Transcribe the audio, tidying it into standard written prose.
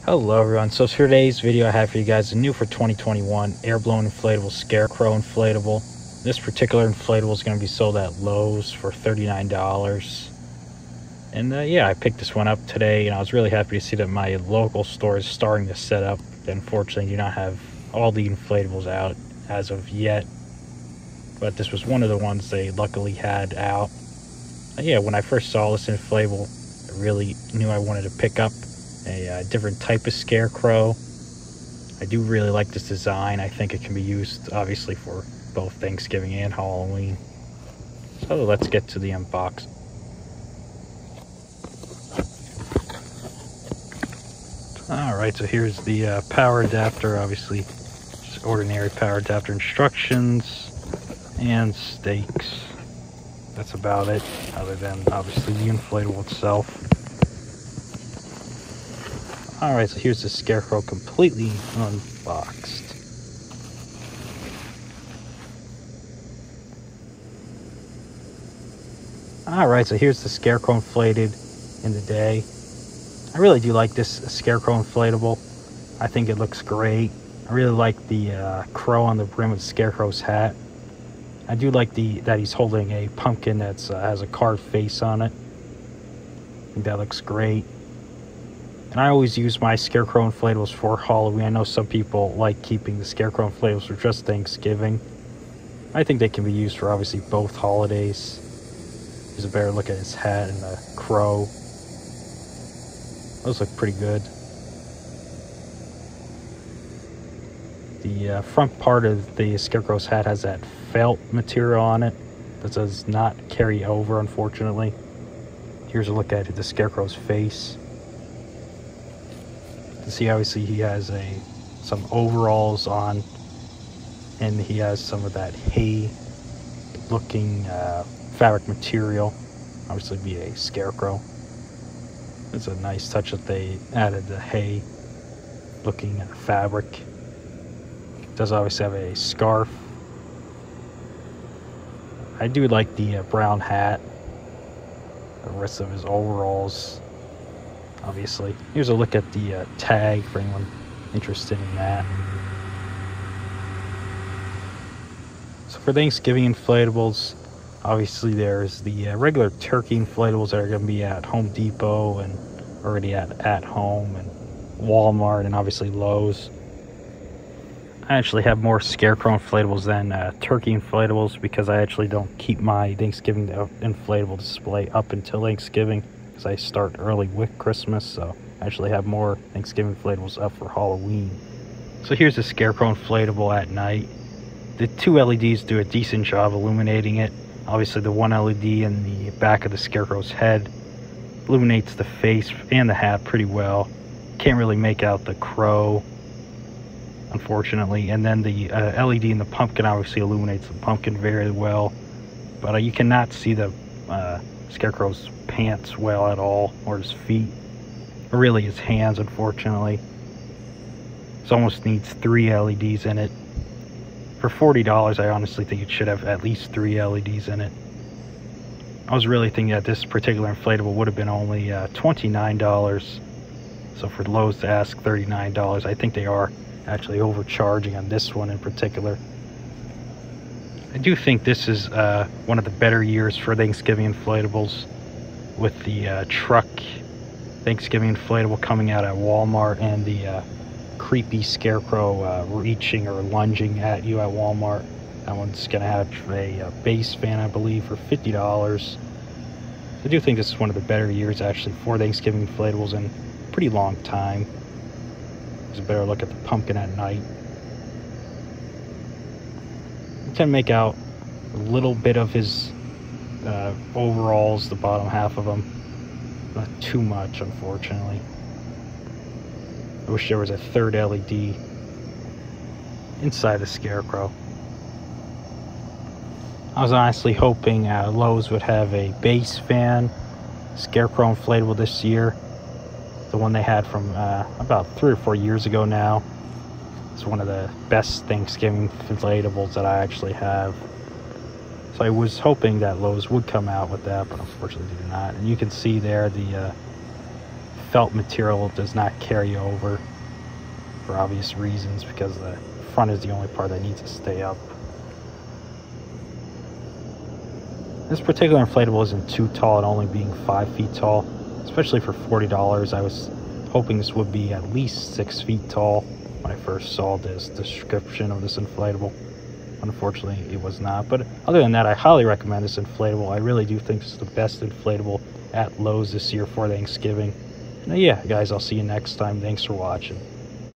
Hello everyone, so for today's video I have for you guys a new for 2021 air-blown inflatable Scarecrow inflatable. This particular inflatable is going to be sold at Lowe's for $39. And yeah, I picked this one up today and I was really happy to see that my local store is starting to set up. They unfortunately do not have all the inflatables out as of yet, but this was one of the ones they luckily had out. Yeah, when I first saw this inflatable, I really knew I wanted to pick up a different type of Scarecrow. I do really like this design. I think it can be used obviously for both Thanksgiving and Halloween. So let's get to the unbox. Alright, so here's the power adapter, obviously just ordinary power adapter instructions and stakes. That's about it, other than obviously the inflatable itself. Alright, so here's the Scarecrow completely unboxed. Alright, so here's the Scarecrow inflated in the day. I really do like this Scarecrow inflatable. I think it looks great. I really like the crow on the brim of the Scarecrow's hat. I do like that he's holding a pumpkin that has a carved face on it. I think that looks great. And I always use my Scarecrow inflatables for Halloween. I know some people like keeping the Scarecrow inflatables for just Thanksgiving. I think they can be used for obviously both holidays. Here's a better look at his hat and the crow. Those look pretty good. The front part of the Scarecrow's hat has that felt material on it that does not carry over, unfortunately. Here's a look at the Scarecrow's face. See, obviously he has some overalls on, and he has some of that hay looking fabric material. Obviously be a Scarecrow. It's a nice touch that they added the hay looking fabric. It does obviously have a scarf. I do like the brown hat, the rest of his overalls. Obviously, here's a look at the tag for anyone interested in that. So for Thanksgiving inflatables, obviously there's the regular turkey inflatables that are going to be at Home Depot and already at Home and Walmart and obviously Lowe's. I actually have more Scarecrow inflatables than turkey inflatables because I actually don't keep my Thanksgiving inflatable display up until Thanksgiving. I start early with Christmas, so I actually have more Thanksgiving inflatables up for Halloween. So here's the Scarecrow inflatable at night. The two LEDs do a decent job illuminating it. Obviously the one LED in the back of the Scarecrow's head illuminates the face and the hat pretty well. Can't really make out the crow, unfortunately. And then the LED in the pumpkin obviously illuminates the pumpkin very well, but you cannot see the Scarecrow's pants well at all, or his feet, or really his hands, unfortunately. It almost needs 3 LEDs in it. For $40, I honestly think it should have at least 3 LEDs in it. I was really thinking that this particular inflatable would have been only $29. So for Lowe's to ask $39, I think they are actually overcharging on this one in particular. I do think this is one of the better years for Thanksgiving inflatables, with the truck Thanksgiving inflatable coming out at Walmart and the creepy Scarecrow reaching or lunging at you at Walmart. That one's going to have a base fan, I believe, for $50. I do think this is one of the better years actually for Thanksgiving inflatables in a pretty long time. There's a better look at the pumpkin at night. You can make out a little bit of his overalls, the bottom half of them. Not too much, unfortunately. I wish there was a third LED inside the Scarecrow. I was honestly hoping Lowe's would have a base fan Scarecrow inflatable this year. The one they had from about 3 or 4 years ago now. It's one of the best Thanksgiving inflatables that I actually have. So I was hoping that Lowe's would come out with that, but unfortunately they did not. And you can see there the felt material does not carry over for obvious reasons, because the front is the only part that needs to stay up. This particular inflatable isn't too tall, it only being 5 feet tall. Especially for $40, I was hoping this would be at least 6 feet tall when I first saw this description of this inflatable. Unfortunately, it was not. But other than that, I highly recommend this inflatable. I really do think this is the best inflatable at Lowe's this year for Thanksgiving. And yeah, guys, I'll see you next time. Thanks for watching.